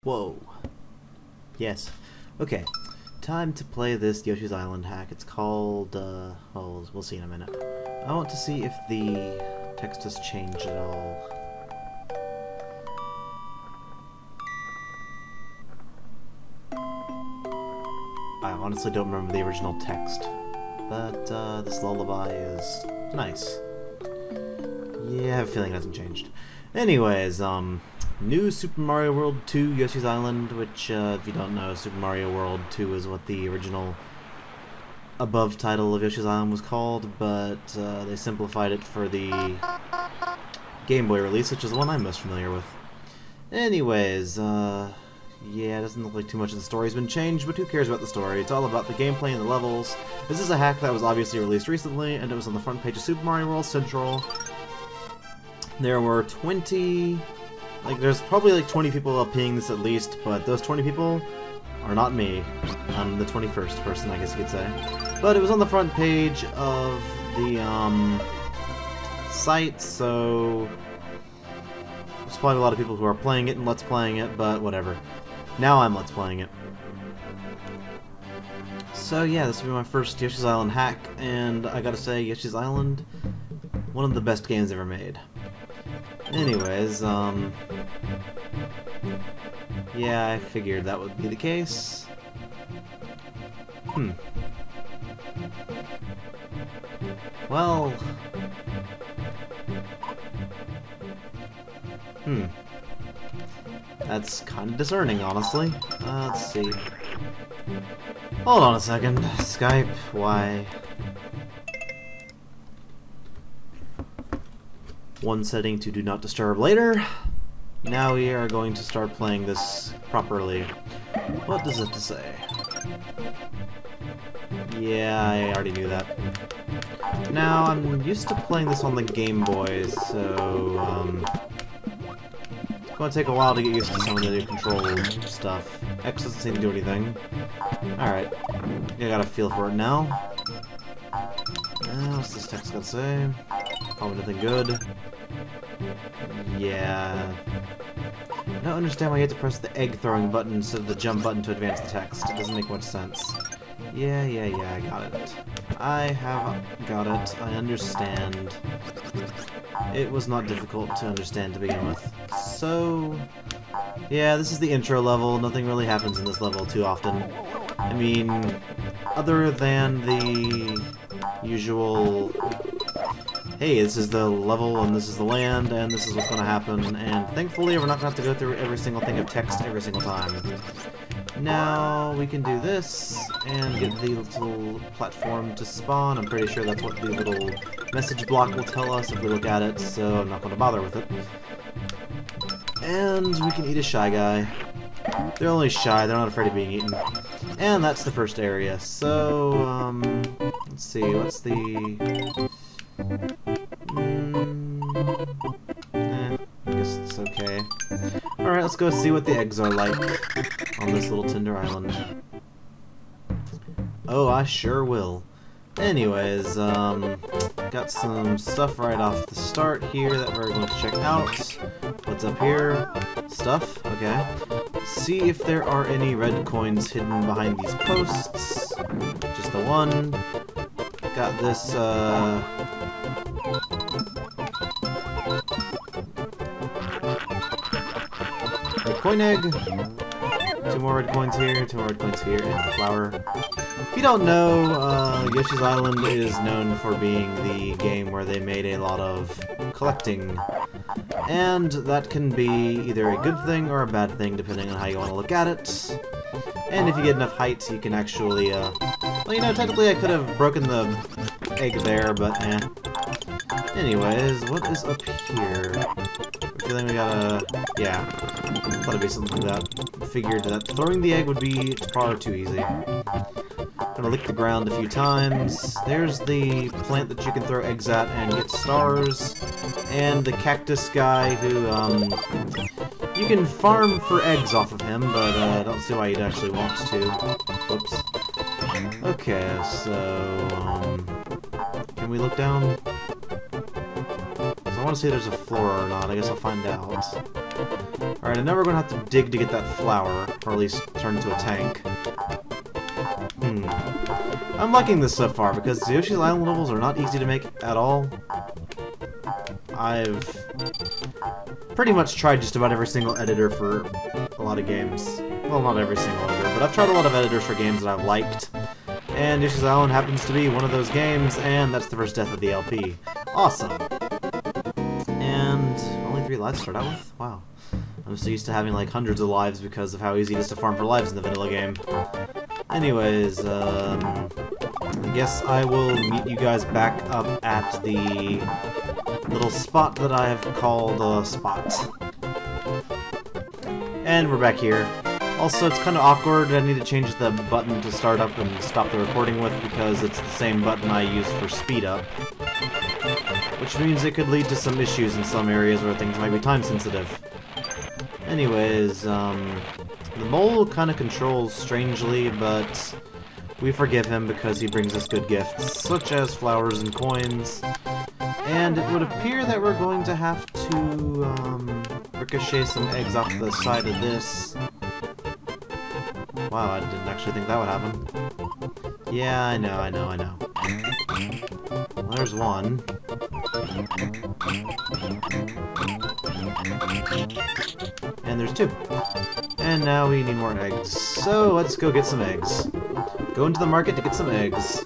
Whoa. Yes. Okay. Time to play this Yoshi's Island hack. It's called, well, we'll see in a minute. I want to see if the text has changed at all. I honestly don't remember the original text, but this lullaby is nice. Yeah, I have a feeling it hasn't changed. Anyways, new Super Mario World 2 Yoshi's Island, which, if you don't know, Super Mario World 2 is what the original above title of Yoshi's Island was called, but they simplified it for the Game Boy release, which is the one I'm most familiar with. Anyways, yeah, it doesn't look like too much of the story's been changed, but who cares about the story? It's all about the gameplay and the levels. This is a hack that was obviously released recently, and it was on the front page of Super Mario World Central. There were 20... there's probably like 20 people pinging this at least, but those 20 people are not me. I'm the 21st person, I guess you could say. But it was on the front page of the, site, so... there's probably a lot of people who are playing it and Let's Playing it, but whatever. Now I'm Let's Playing it. So yeah, this will be my first Yoshi's Island hack, and I gotta say, Yoshi's Island, one of the best games ever made. Anyways, yeah, I figured that would be the case. Well... that's kind of discerning, honestly. Let's see. Hold on a second. Skype, why... one setting to do not disturb later. Now we are going to start playing this properly. What does it have to say? Yeah, I already knew that. Now, I'm used to playing this on the Game Boy, so, it's going to take a while to get used to some of the new control stuff. X doesn't seem to do anything. Alright, I got a feel for it now. What's this text got to say? Probably nothing good. Yeah. I don't understand why you have to press the egg throwing button instead of the jump button to advance the text. It doesn't make much sense. Yeah, I got it. I have got it. I understand. It was not difficult to understand to begin with. So, yeah, this is the intro level. Nothing really happens in this level too often. I mean, other than the usual... hey, this is the level, and this is the land, and this is what's going to happen, and thankfully we're not going to have to go through every single thing of text every single time. Now we can do this, and get the little platform to spawn. I'm pretty sure that's what the little message block will tell us if we look at it, so I'm not going to bother with it. And we can eat a Shy Guy. They're only shy, they're not afraid of being eaten. And that's the first area, so, let's see, what's the... I guess it's okay. Alright, let's go see what the eggs are like on this little Tinder Island. Oh, I sure will. Anyways, got some stuff right off the start here that we're going to check out. What's up here? Stuff, okay. See if there are any red coins hidden behind these posts. Just the one. Got this, red coin egg. 2 more red coins here, 2 more red coins here, and a flower. If you don't know, Yoshi's Island is known for being the game where they made a lot of collecting. And that can be either a good thing or a bad thing, depending on how you want to look at it. And if you get enough height, you can actually, well, you know, technically I could have broken the egg there, but eh. Anyways, what is up here? I'm feeling we gotta... yeah, thought it'd be something like that. Figured that throwing the egg would be far too easy. Gonna lick the ground a few times. There's the plant that you can throw eggs at and get stars. And the cactus guy who, you can farm for eggs off of him, but I don't see why you'd actually want to. Whoops. Okay, so, can we look down? I want to see if there's a floor or not. I guess I'll find out. Alright, and now we're going to have to dig to get that flower, or at least turn into a tank. I'm liking this so far, because Yoshi's Island levels are not easy to make at all. I've pretty much tried just about every single editor for a lot of games. Well, not every single editor, but I've tried a lot of editors for games that I've liked. And Yoshi's Island happens to be one of those games, and that's the first death of the LP. Awesome! And only 3 lives to start out with? Wow. I'm so used to having like hundreds of lives because of how easy it is to farm for lives in the vanilla game. Anyways, I guess I will meet you guys back up at the little spot that I have called a spot. And we're back here. Also, it's kind of awkward. I need to change the button to start up and stop the recording with because it's the same button I use for speed up. Which means it could lead to some issues in some areas where things might be time sensitive. Anyways, the mole kind of controls strangely, but we forgive him because he brings us good gifts, such as flowers and coins. And it would appear that we're going to have to ricochet some eggs off the side of this. Wow, I didn't actually think that would happen. Yeah, I know. Well, there's one. And there's 2. And now we need more eggs. So let's go get some eggs. Go into the market to get some eggs.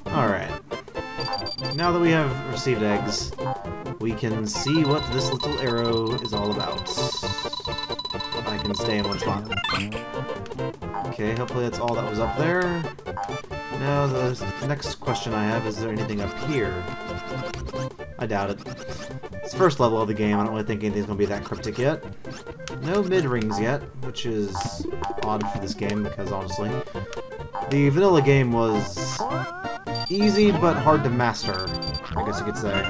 Alright. Now that we have received eggs, we can see what this little arrow is all about. I can stay in one spot. Okay, hopefully that's all that was up there. Now the next question I have, is there anything up here? I doubt it. It's the first level of the game, I don't really think anything's going to be that cryptic yet. No mid-rings yet, which is odd for this game because honestly, the vanilla game was easy but hard to master, I guess you could say.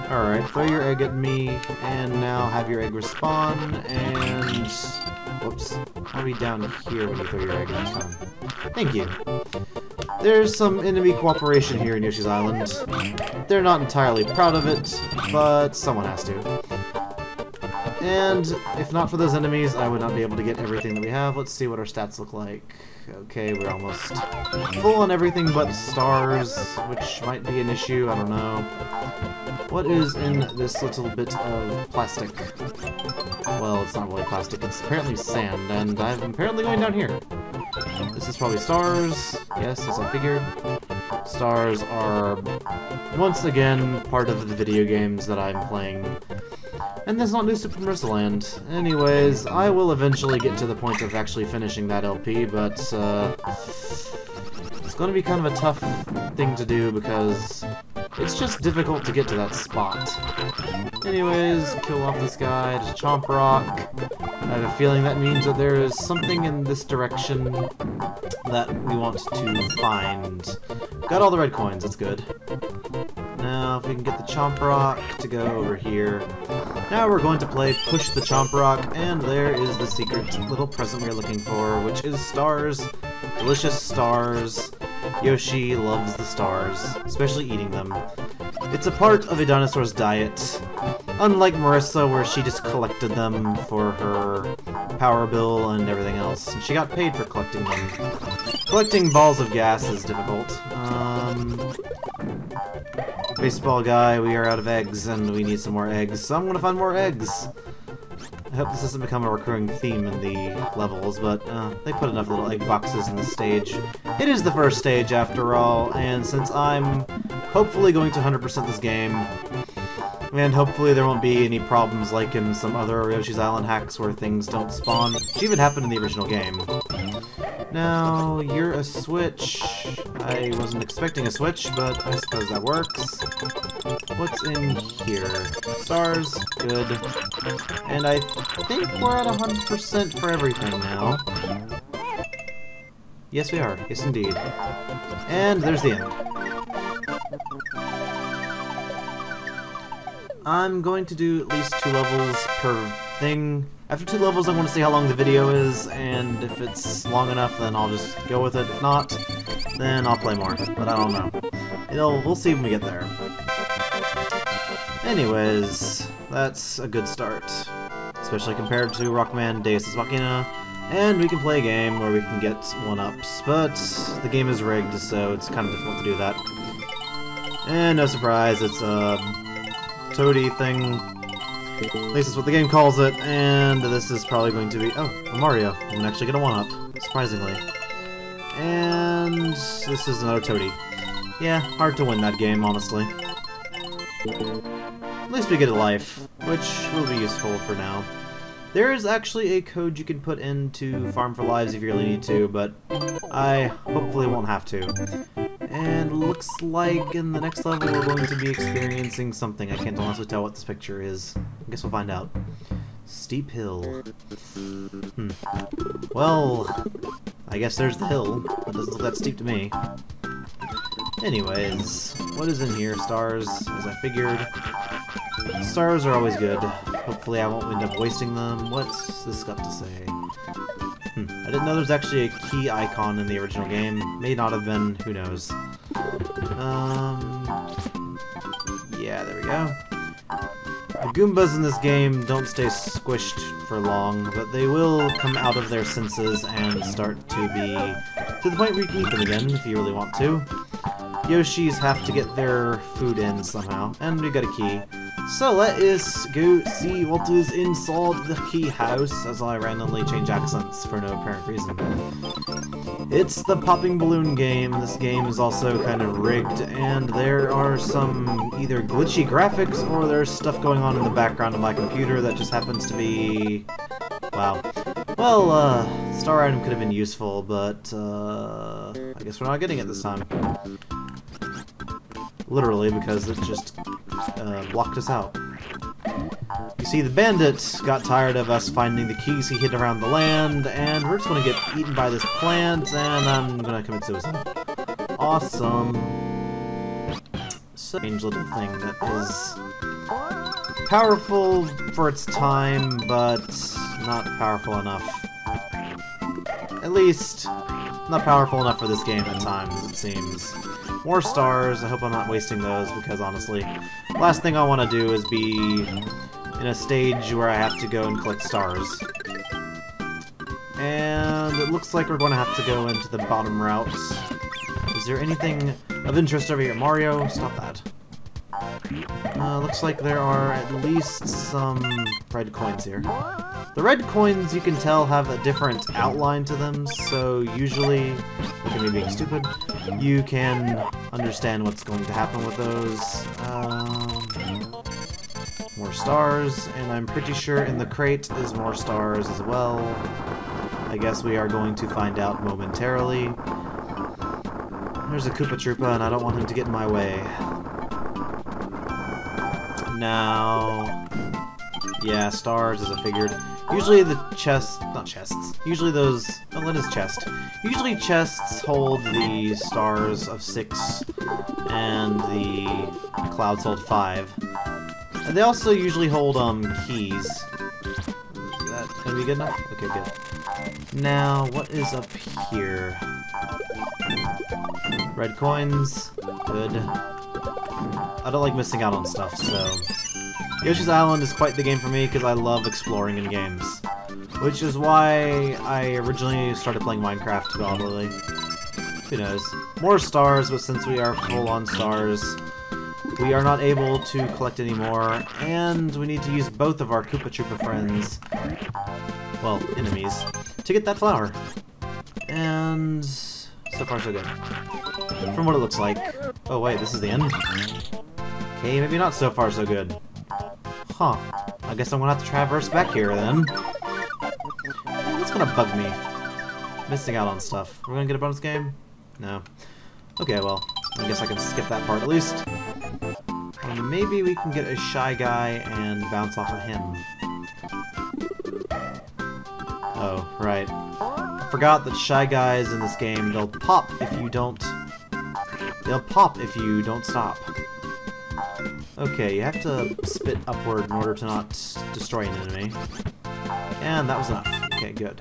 Alright, throw your egg at me, and now have your egg respawn, and... whoops. I'll be down here when you throw your egg next time. Thank you. There's some enemy cooperation here in Yoshi's Island. They're not entirely proud of it, but someone has to. And if not for those enemies, I would not be able to get everything that we have. Let's see what our stats look like. Okay, we're almost full on everything but stars, which might be an issue, I don't know. What is in this little bit of plastic? Well, it's not really plastic, it's apparently sand, and I'm apparently going down here. This is probably stars. Yes, as I figured. Stars are, once again, part of the video games that I'm playing. And that's not New Super Mario Land. Anyways, I will eventually get to the point of actually finishing that LP, but it's going to be kind of a tough thing to do because it's just difficult to get to that spot. Anyways, kill off this guy, just chomp rock. I have a feeling that means that there is something in this direction that we want to find. Got all the red coins, that's good. Now, if we can get the chomp rock to go over here. Now we're going to play Push the Chomp Rock, and there is the secret little present we're looking for, which is stars. Delicious stars. Yoshi loves the stars, especially eating them. It's a part of a dinosaur's diet. Unlike Marissa, where she just collected them for her power bill and everything else. And she got paid for collecting them. Collecting balls of gas is difficult. Baseball guy, we are out of eggs, and we need some more eggs, so I'm gonna find more eggs. I hope this doesn't become a recurring theme in the levels, but they put enough little egg boxes in the stage. It is the first stage, after all, and since I'm hopefully going to 100% this game, and hopefully there won't be any problems like in some other Yoshi's Island hacks where things don't spawn, which even happened in the original game. Now, you're a switch. I wasn't expecting a switch, but I suppose that works. What's in here? Stars, good. And I think we're at 100% for everything now. Yes, we are. Yes, indeed. And there's the end. I'm going to do at least 2 levels per thing. After 2 levels, I want to see how long the video is, and if it's long enough, then I'll just go with it. If not, then I'll play more, but I don't know. We'll see when we get there. Anyways, that's a good start. especially compared to Rockman Deus Ex Machina, and we can play a game where we can get 1-ups, but the game is rigged, so it's kind of difficult to do that. And no surprise, it's a toady thing. At least that's what the game calls it, and this is probably going to be... oh, a Mario. I'm gonna actually get a 1-up, surprisingly. And this is another toady. Yeah, hard to win that game, honestly. At least we get a life, which will be useful for now. There is actually a code you can put into Farm for Lives if you really need to, but I hopefully won't have to. And looks like in the next level we're going to be experiencing something. I can't honestly tell what this picture is. I guess we'll find out. Steep hill. Well, I guess there's the hill. It doesn't look that steep to me. Anyways, what is in here? Stars, as I figured. Stars are always good. Hopefully I won't end up wasting them. What's this got to say? I didn't know there's actually a key icon in the original game. May not have been, who knows. Yeah, there we go. The Goombas in this game don't stay squished for long, but they will come out of their senses and start to be to the point where you can eat them again if you really want to. Yoshis have to get their food in somehow, and we got a key. So let us go see what is inside the key house, as I randomly change accents for no apparent reason. It's the popping balloon game. This game is also kind of rigged, and there are some either glitchy graphics or there's stuff going on in the background of my computer that just happens to be... wow. Well, star item could have been useful, but I guess we're not getting it this time. Literally, because it just blocked us out. You see, the bandit got tired of us finding the keys he hid around the land, and we're just gonna get eaten by this plant, and I'm gonna commit suicide. Awesome. Strange little thing that is powerful for its time, but not powerful enough. At least, not powerful enough for this game at times, it seems. More stars. I hope I'm not wasting those, because honestly, last thing I want to do is be in a stage where I have to go and collect stars. And it looks like we're going to have to go into the bottom route. Is there anything of interest over here? Mario, stop that. Looks like there are at least some red coins here. The red coins, you can tell, have a different outline to them, so usually, look at me being stupid, you can understand what's going to happen with those. More stars, and I'm pretty sure in the crate is more stars as well. I guess we are going to find out momentarily. There's a Koopa Troopa, and I don't want him to get in my way. Now, yeah, stars as I figured. Usually the not chests, usually those, oh, that is chest. Usually chests hold the stars of 6, and the clouds hold 5. And they also usually hold, keys. Is that gonna be good enough? Okay, good. Now, what is up here? Red coins, good. I don't like missing out on stuff, so... Yoshi's Island is quite the game for me because I love exploring in games. Which is why I originally started playing Minecraft, probably. Who knows? More stars, but since we are full on stars, we are not able to collect any more, and we need to use both of our Koopa Troopa friends, well, enemies, to get that flower. And... so far so good. From what it looks like. Oh wait, this is the end? Okay, maybe not so far so good. Huh. I guess I'm gonna have to traverse back here then. That's gonna bug me. Missing out on stuff. We're gonna get a bonus game? No. Okay, well, I guess I can skip that part at least. Maybe we can get a Shy Guy and bounce off of him. Oh, right. I forgot that Shy Guys in this game, they'll pop if you don't... they'll pop if you don't stop. Okay, you have to spit upward in order to not destroy an enemy. And that was enough. Okay, good.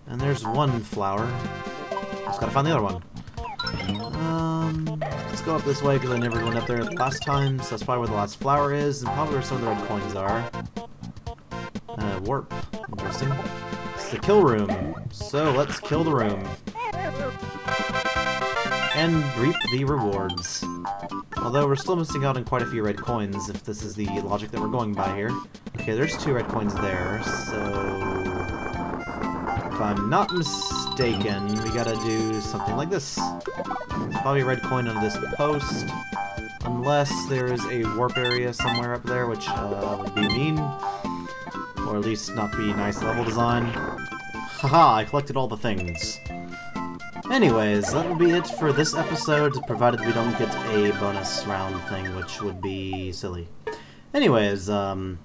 And there's one flower. Just gotta find the other one. Let's go up this way because I never went up there last time, so that's probably where the last flower is, and probably where some of the red coins are. warp. Interesting. It's the kill room. So let's kill the room. And reap the rewards. Although we're still missing out on quite a few red coins, if this is the logic that we're going by here. Okay, there's 2 red coins there, so... if I'm not mistaken, we gotta do something like this. There's probably a red coin on this post. Unless there is a warp area somewhere up there, which would be mean. Or at least not be nice level design. Haha, I collected all the things. Anyways, that will be it for this episode, provided we don't get a bonus round thing, which would be silly. Anyways, I'm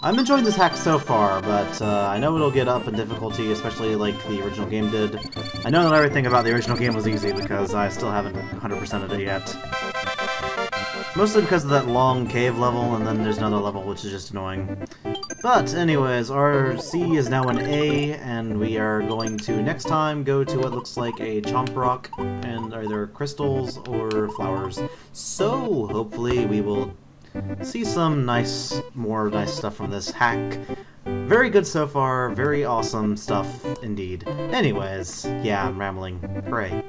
enjoying this hack so far, but I know it'll get up in difficulty, especially like the original game did. I know that everything about the original game was easy, because I still haven't 100%ed it yet. Mostly because of that long cave level, and then there's another level which is just annoying. But anyways, our C is now an A, and we are going to, next time, go to what looks like a chomp rock, and either crystals or flowers. So, hopefully we will see some more nice stuff from this hack. Very good so far, very awesome stuff indeed. Anyways, yeah, I'm rambling. Hooray.